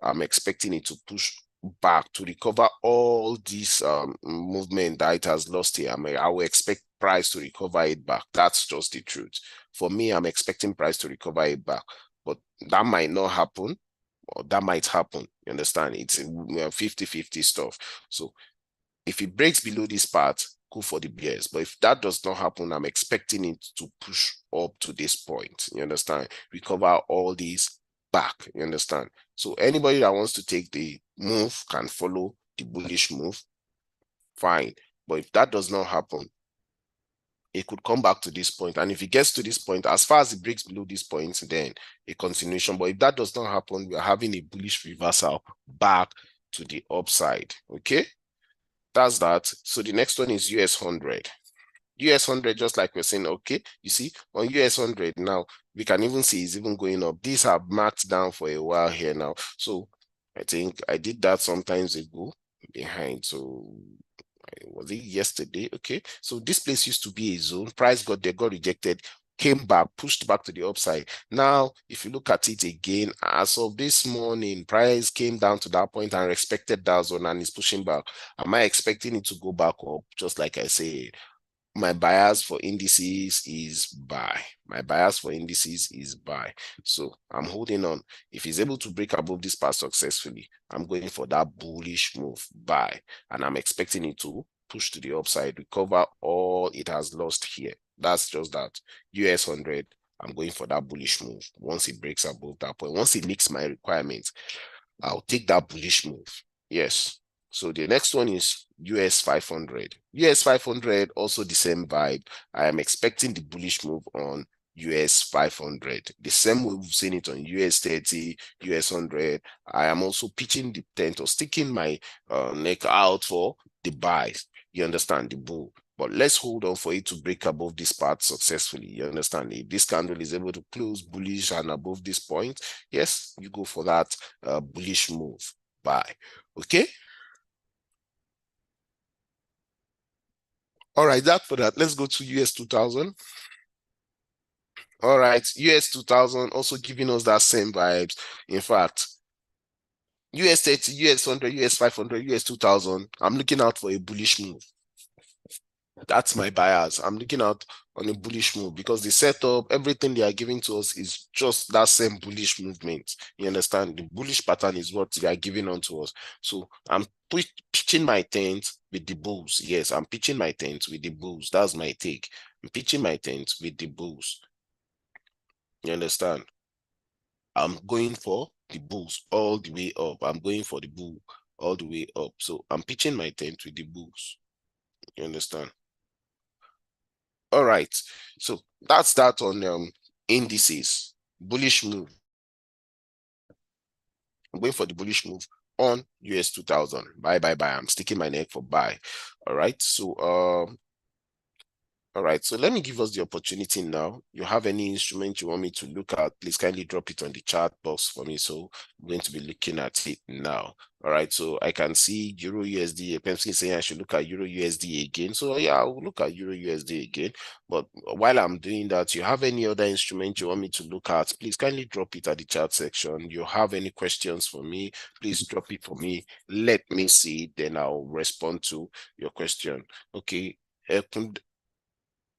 I'm expecting it to push back to recover all this movement that it has lost here. I will expect price to recover it back. That's just the truth. For me, I'm expecting price to recover it back, but that might not happen, or that might happen. You understand? It's 50-50 stuff. So if it breaks below this part, go for the bears. But if that does not happen, I'm expecting it to push up to this point. You understand? Recover all these back. You understand? So anybody that wants to take the move can follow the bullish move. Fine. But if that does not happen, it could come back to this point. And if it gets to this point, as far as it breaks below this point, then a continuation. But if that does not happen, we're having a bullish reversal back to the upside. Okay? That's that. So the next one is US 100. US 100, just like we're saying, okay, you see, on US 100 now, we can even see it's even going up. These have marked down for a while here now. So I think I did that sometimes ago behind. So was it yesterday? Okay. So this place used to be a zone. Price got there, got rejected, came back, pushed back to the upside. Now, if you look at it again, as of this morning, price came down to that point and respected that zone and is pushing back. Am I expecting it to go back up? Just like I say, my bias for indices is buy. My bias for indices is buy. So I'm holding on. If he's able to break above this part successfully, I'm going for that bullish move, buy. And I'm expecting it to push to the upside, recover all it has lost here. That's just that. US 100, I'm going for that bullish move. Once it breaks above that point, once it meets my requirements, I'll take that bullish move. Yes. So the next one is US 500. US 500, also the same vibe. I am expecting the bullish move on US 500. The same way we've seen it on US 30, US 100. I am also pitching the tent or sticking my neck out for the buy. You understand, the bull. But let's hold on for it to break above this part successfully. You understand? If this candle is able to close bullish and above this point, yes, you go for that bullish move. Buy. Okay. All right, that for that. Let's go to US 2000. All right, US 2000 also giving us that same vibes. In fact, US 30, US 100, US 500, US 2000. I'm looking out for a bullish move. That's my bias. I'm looking out on a bullish move because the setup, everything they are giving to us is just that same bullish movement. You understand? The bullish pattern is what they are giving on to us. So I'm pitching my tent with the bulls. Yes, I'm pitching my tent with the bulls. That's my take. I'm pitching my tent with the bulls. You understand? I'm going for the bulls all the way up. I'm going for the bull all the way up. So I'm pitching my tent with the bulls. You understand? All right. So that's that on indices. Bullish move. I'm going for the bullish move on US 2000. Buy, buy, buy. I'm sticking my neck for buy. All right. So all right, so let me give us the opportunity now. You have any instrument you want me to look at, please kindly drop it on the chat box for me. So I'm going to be looking at it now. All right, so I can see Euro USD. Pemsky saying I should look at Euro USD again. So yeah, I'll look at Euro USD again. But while I'm doing that, you have any other instrument you want me to look at, please kindly drop it at the chat section. You have any questions for me, please drop it for me. Let me see, then I'll respond to your question. Okay.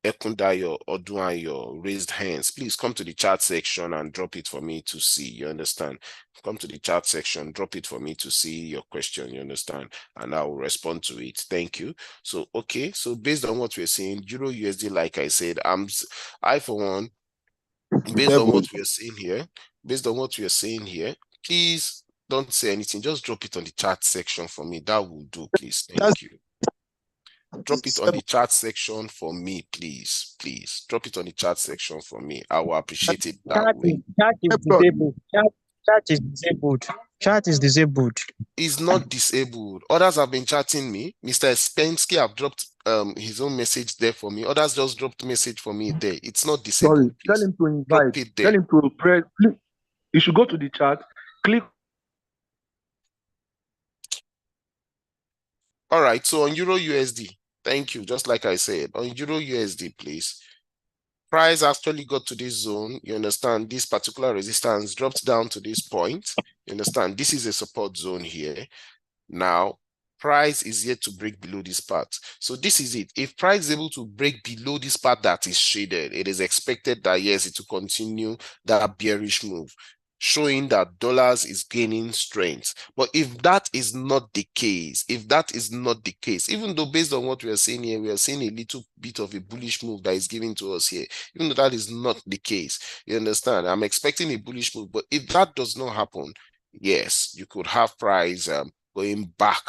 Ekundayo Oduayo raised hands. Please come to the chat section and drop it for me to see. You understand? Come to the chat section, drop it for me to see your question. You understand? And I will respond to it. Thank you. So, okay. So based on what we're seeing, Euro USD, like I said, I for one, based on what we are seeing here, please don't say anything. Just drop it on the chat section for me. That will do, please. Thank you. Drop it on the chat section for me, please. Please drop it on the chat section for me. I will appreciate it that way. Chat is disabled. Chat is disabled. Chat is disabled. It's not disabled. Others have been chatting me. Mr. Spensky have dropped his own message there for me. Others just dropped message for me there. It's not disabled. Sorry, please. tell him to invite. Drop it there. Tell him to press. You should go to the chat. Click. All right. So on Euro USD, thank you. Just like I said, on Euro USD, please. Price actually got to this zone. You understand? This particular resistance dropped down to this point. You understand? This is a support zone here. Now, price is yet to break below this part. So this is it. If price is able to break below this part that is shaded, it is expected that yes, it will continue that bearish move, showing that dollars is gaining strength. But if that is not the case, even though based on what we are seeing here, we are seeing a little bit of a bullish move that is given to us here, even though that is not the case, you understand? I'm expecting a bullish move, but if that does not happen, yes, you could have price going back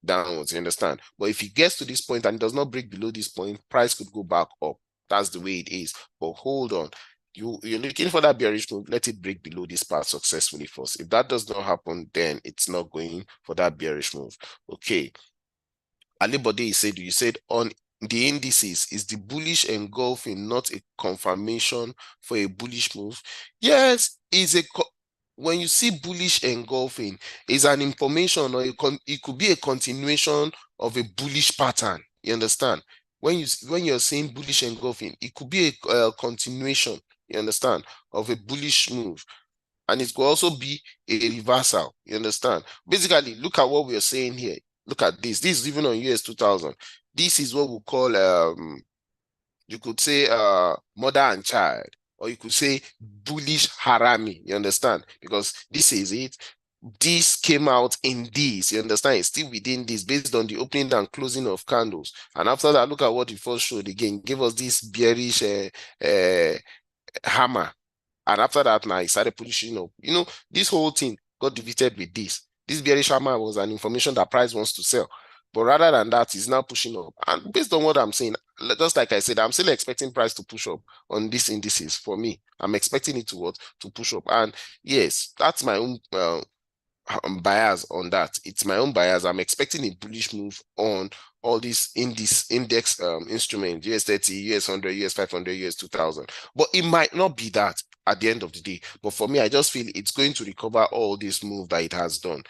downwards, you understand? But if it gets to this point and it does not break below this point, price could go back up. That's the way it is. But hold on. You're looking for that bearish move, let it break below this part successfully first. If that does not happen, then it's not going for that bearish move. Okay. Ali Bode, you said on the indices, is the bullish engulfing not a confirmation for a bullish move? Yes, when you see bullish engulfing, is an information or it could be a continuation of a bullish pattern. You understand? When you're saying bullish engulfing, it could be a continuation, you understand, of a bullish move. And it could also be a reversal, you understand? Basically, look at what we are saying here. Look at this. This is even on US 2000. This is what we call, you could say mother and child, or you could say bullish harami, you understand? Because this is it. this came out in this, you understand? It's still within this based on the opening and closing of candles. And after that, look at what it first showed again, give us this bearish hammer. And after that, now it started pushing up. You know, this whole thing got defeated with this. This bearish hammer was an information that price wants to sell. But rather than that, it's now pushing up. And based on what I'm saying, just like I said, I'm still expecting price to push up on these indices for me. I'm expecting it to what? To push up. And yes, that's my own bias on that. It's my own bias. I'm expecting a bullish move on all these in this index instrument, US 30, US 100, US 500, US 2000. But it might not be that at the end of the day. But for me, I just feel it's going to recover all this move that it has done.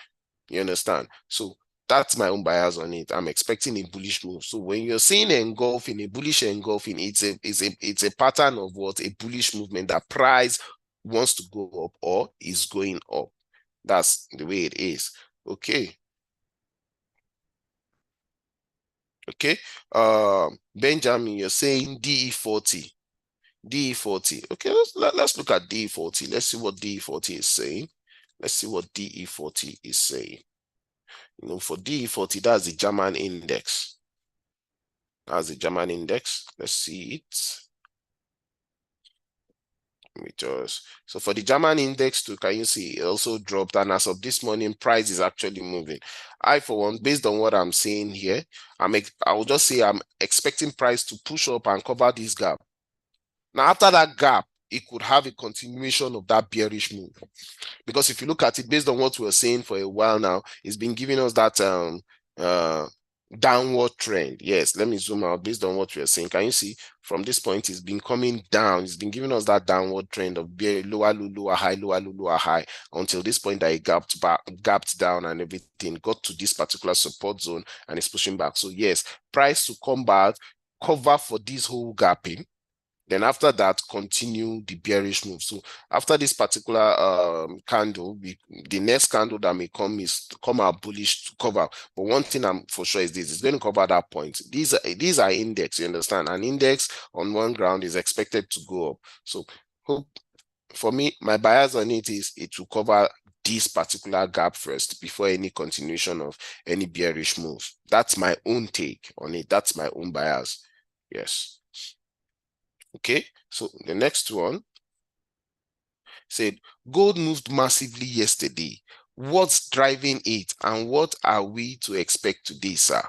You understand? So that's my own bias on it. I'm expecting a bullish move. So when you're seeing engulfing, a bullish engulfing, it's a pattern of what? A bullish movement that price wants to go up or is going up. That's the way it is. Okay. Okay. Benjamin, you're saying DE40. DE40. Okay, let's look at DE40. Let's see what DE40 is saying. Let's see what DE40 is saying. You know, for DE40, that's the German index. That's the German index. Let's see it. So for the German index too, can you see it also dropped? And as of this morning, price is actually moving. I, for one, based on what I'm seeing here, I will just say I'm expecting price to push up and cover this gap. Now, after that gap, it could have a continuation of that bearish move. Because if you look at it, based on what we were saying for a while now, it's been giving us that downward trend. Yes, let me zoom out based on what we are saying. Can you see from this point it's been coming down? It's been giving us that downward trend of lower low, lower high, lower low, lower high until this point that it gapped down and everything got to this particular support zone and it's pushing back. So yes, price to come back, cover for this whole gapping. Then after that, continue the bearish move. So after this particular candle, the next candle that may come is come out bullish to cover. But one thing I'm for sure is this: it's going to cover that point. These are index. You understand? An index on one ground is expected to go up. So for me, my bias on it is it will cover this particular gap first before any continuation of any bearish move. That's my own take on it. That's my own bias. Yes. Okay, so the next one said gold moved massively yesterday. What's driving it and what are we to expect today, sir?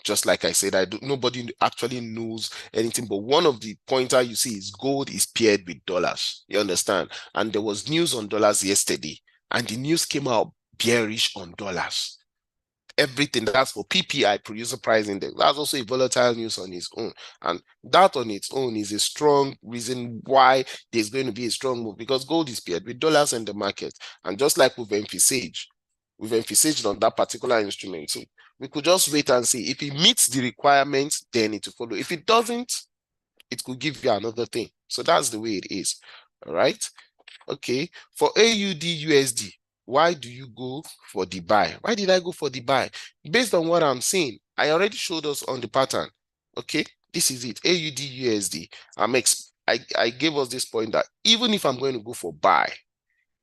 Just like I said, nobody actually knows anything, but one of the pointer you see is gold is paired with dollars. You understand? And there was news on dollars yesterday, and the news came out bearish on dollars. Everything that's for PPI, producer price index, that's also a volatile news on its own, and that on its own is a strong reason why there's going to be a strong move, because gold is paired with dollars in the market. And just like we've emphasized on that particular instrument, so we could just wait and see if it meets the requirements, then it will follow. If it doesn't, it could give you another thing. So that's the way it is. All right. Okay, for AUD USD, why do you go for the buy? Why did I go for the buy? Based on what I'm seeing, I already showed us on the pattern. Okay, this is it. AUD USD. I gave us this point that even if I'm going to go for buy,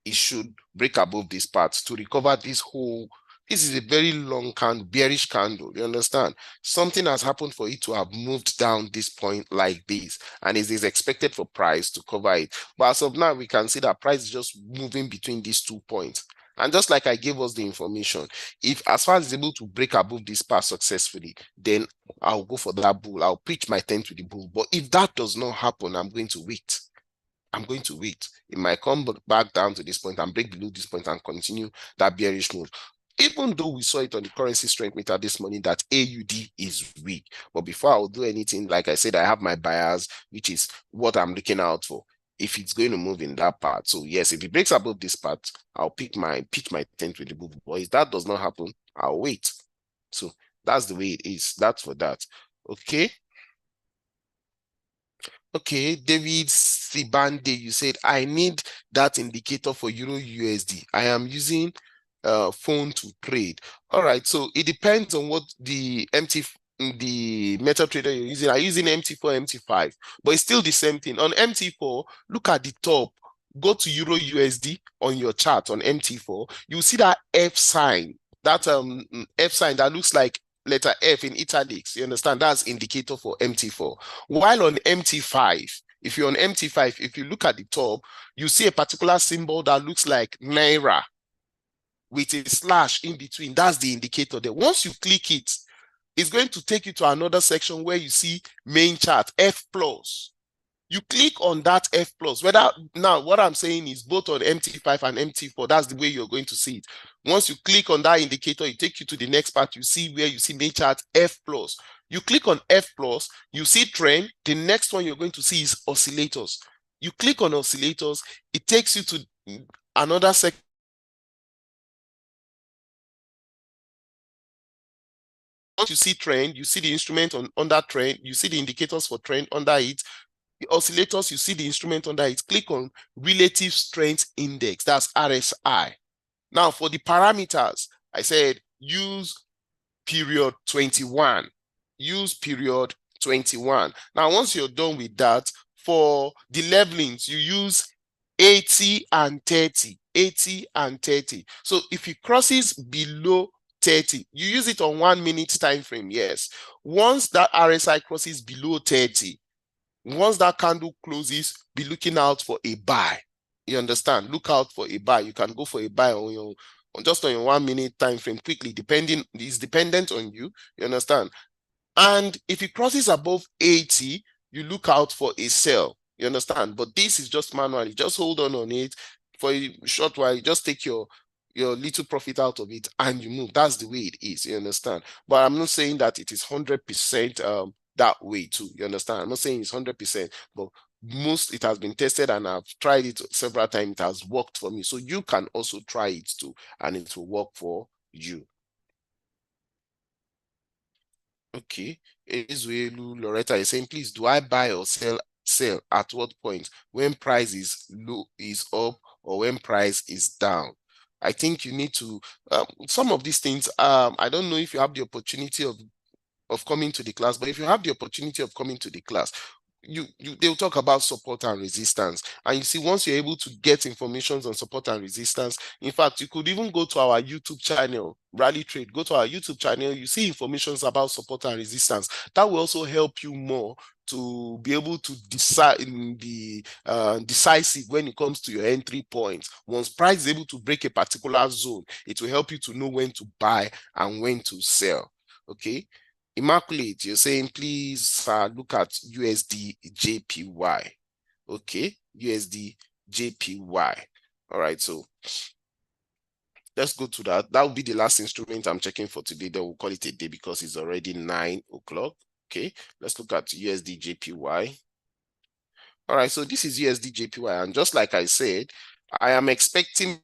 it should break above this part to recover this whole. This is a very long candle, bearish candle. You understand? Something has happened for it to have moved down this point like this, and it is expected for price to cover it. But as of now, we can see that price is just moving between these 2 points. And just like I gave us the information, if as far as it's able to break above this part successfully, then I'll go for that bull. I'll pitch my tent with the bull. But if that does not happen, I'm going to wait. I'm going to wait. It might come back down to this point and break below this point and continue that bearish move. Even though we saw it on the currency strength meter this morning that AUD is weak. But before I will do anything, like I said, I have my bias, which is what I'm looking out for. If it's going to move in that part. So yes, if it breaks above this part, I'll pitch my tent with the move. But if that does not happen, I'll wait. So that's the way it is. That's for that. Okay. Okay, David Sibande, you said, I need that indicator for Euro USD. I am using phone to trade. All right, so it depends on what the MetaTrader you're using. I'm using MT4, MT5, but it's still the same thing. On MT4, look at the top. go to Euro USD on your chart on MT4, you see that F sign, that F sign that looks like letter F in italics. You understand? That's indicator for MT4. While on MT5, if you're on MT5, if you look at the top, you see a particular symbol that looks like Naira with a slash in between. That's the indicator there. Once you click it, it's going to take you to another section where you see main chart, F plus. You click on that F plus. Whether now what I'm saying is both on MT5 and MT4, that's the way you're going to see it. Once you click on that indicator, it takes you to the next part. You see where you see main chart F plus. You click on F plus, you see trend. The next one you're going to see is oscillators. You click on oscillators, it takes you to another section. Once you see trend, you see the instrument on that trend, you see the indicators for trend under it. The oscillators, you see the instrument under it. Click on relative strength index, that's RSI. Now for the parameters, I said use period 21. Use period 21. Now once you're done with that, for the levelings, you use 80 and 30. 80 and 30. So if it crosses below 30, you use it on 1 minute time frame. Yes. Once that RSI crosses below 30, once that candle closes, be looking out for a buy. You understand? Look out for a buy. You can go for a buy on your just on your 1 minute time frame quickly, it's dependent on you. You understand? And if it crosses above 80, you look out for a sell. You understand? But this is just manually. Just hold on it for a short while. You just take your little profit out of it and you move. That's the way it is. You understand? But I'm not saying that it is 100% that way too. You understand? I'm not saying it's 100%, but it has been tested and I've tried it several times. It has worked for me. So you can also try it too, and it will work for you. Okay. Ezuelu Loretta is saying, please, do I buy or sell at what point? When price is low, is up, or when price is down? I think you need to some of these things. I don't know if you have the opportunity of coming to the class, but if you have the opportunity of coming to the class, they'll talk about support and resistance. And you see, once you're able to get information on support and resistance, in fact, you could even go to our YouTube channel, Rally Trade, go to our YouTube channel, you see information about support and resistance. That will also help you more to be able to decide in the decisive when it comes to your entry points. Once price is able to break a particular zone, it will help you to know when to buy and when to sell. Okay. Immaculate, you're saying, please look at USD JPY. Okay, USD JPY. All right, so let's go to that. That will be the last instrument I'm checking for today. Then we'll call it a day because it's already 9 o'clock. Okay, let's look at USD JPY. All right, so this is USD JPY. And just like I said, I am expecting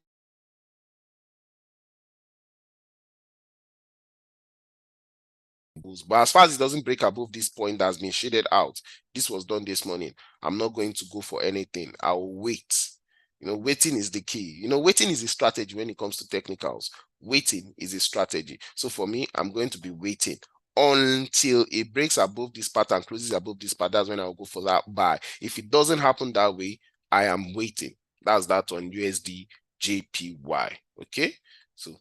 but as far as it doesn't break above this point that's been shaded out, this was done this morning, I'm not going to go for anything. I'll wait. You know, waiting is the key. You know, waiting is a strategy when it comes to technicals. Waiting is a strategy. So for me, I'm going to be waiting until it breaks above this pattern, closes above this pattern. That's when I'll go for that buy. If it doesn't happen that way, I am waiting. That's that on USD JPY. Okay, so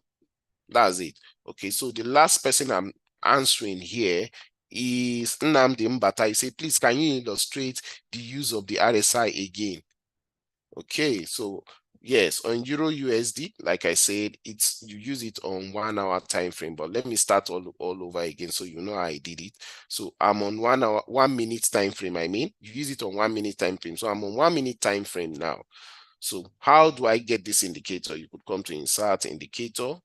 that's it. Okay, so the last person I'm answering here is Nnamdi Mbata. He said, please, can you illustrate the use of the RSI again? Okay, so yes, on Euro USD, like I said, you use it on 1 hour time frame. But let me start all over again so you know how I did it. So I'm on 1 minute time frame. I mean, you use it on 1 minute time frame. So I'm on 1 minute time frame now. So how do I get this indicator? You could come to insert indicator,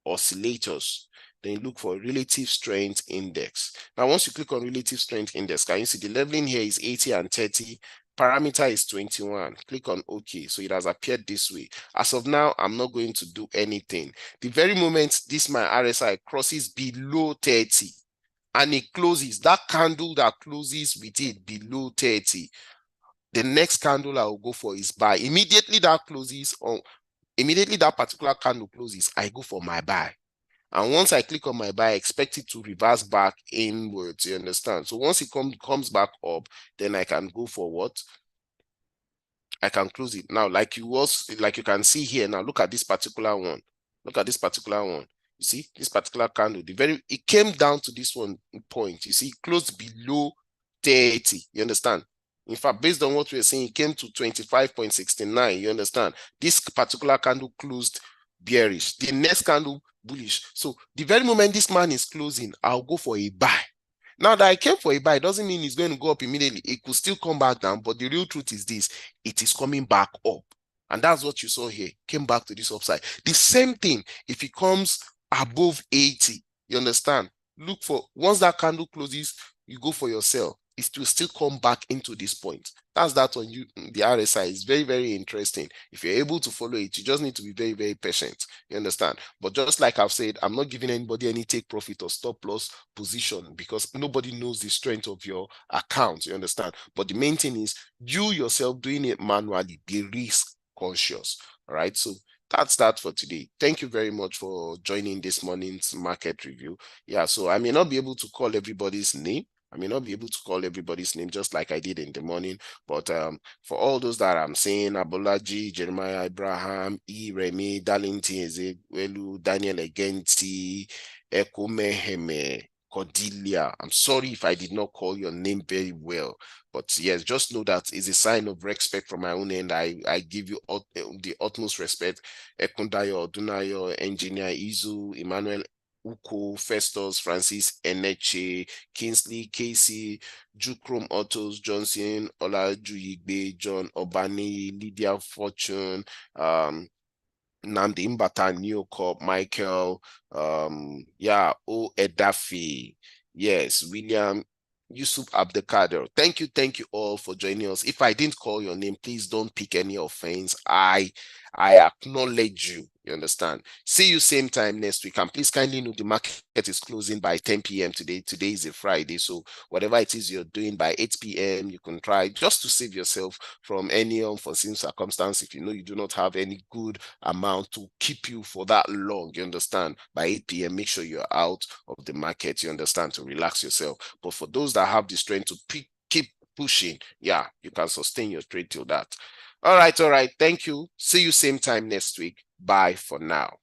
oscillators, then you look for relative strength index. Now, once you click on relative strength index, can you see the leveling here is 80 and 30, parameter is 21. Click on OK. So it has appeared this way. As of now, I'm not going to do anything. The very moment this my RSI crosses below 30 and it closes, that candle that closes with it below 30, the next candle I will go for is buy. Immediately that closes, or immediately that particular candle closes, I go for my buy. And once I click on my buy, I expect it to reverse back inwards, you understand? So once it comes back up, then I can go for what? I can close it. Now, like you can see here now, look at this particular one. Look at this particular one. You see, this particular candle, it came down to this one point. You see, it closed below 30. You understand? In fact, based on what we're saying, it came to 25.69. You understand? This particular candle closed bearish. The next candle bullish. So the very moment this man is closing, I'll go for a buy. Now that I came for a buy, doesn't mean it's going to go up immediately. It could still come back down, but the real truth is this: it is coming back up. And that's what you saw here. Came back to this upside. The same thing if it comes above 80. You understand? Look for, once that candle closes, you go for your sell. It will still come back into this point. That's that on you. The RSI is very, very interesting. If you're able to follow it, you just need to be very, very patient. You understand? But just like I've said, I'm not giving anybody any take profit or stop loss position because nobody knows the strength of your account. You understand? But the main thing is you yourself doing it manually. Be risk conscious. All right. So that's that for today. Thank you very much for joining this morning's market review. Yeah, so I may not be able to call everybody's name. Just like I did in the morning. But for all those that I'm saying, Abolaji, Jeremiah Abraham, Remy, Darlington Ezewelu, Daniel Egenti, Ekumeheme, Cordelia. I'm sorry if I did not call your name very well. But yes, just know that it's a sign of respect from my own end. I give you the utmost respect. Ekundayo, Dunayo, Engineer Izu, Emmanuel Uko, Festus, Francis, Eneche, Kingsley, Casey, Jukrom Autos, Johnson, Olajuyigbe, John Obani, Lydia Fortune, Namdi Mbata, Neocop, Michael, O Edafi, yes, William, Yusuf Abdelkader. Thank you all for joining us. If I didn't call your name, please don't pick any offense. I acknowledge you. You understand? See you same time next week. And please kindly note the market is closing by 10 p.m. today. Today is a Friday. So whatever it is you're doing by 8 p.m., you can try just to save yourself from any unforeseen circumstance. If you know you do not have any good amount to keep you for that long, you understand? By 8 p.m., make sure you're out of the market, you understand, to relax yourself. But for those that have the strength to keep pushing, yeah, you can sustain your trade till that. All right. Thank you. See you same time next week. Bye for now.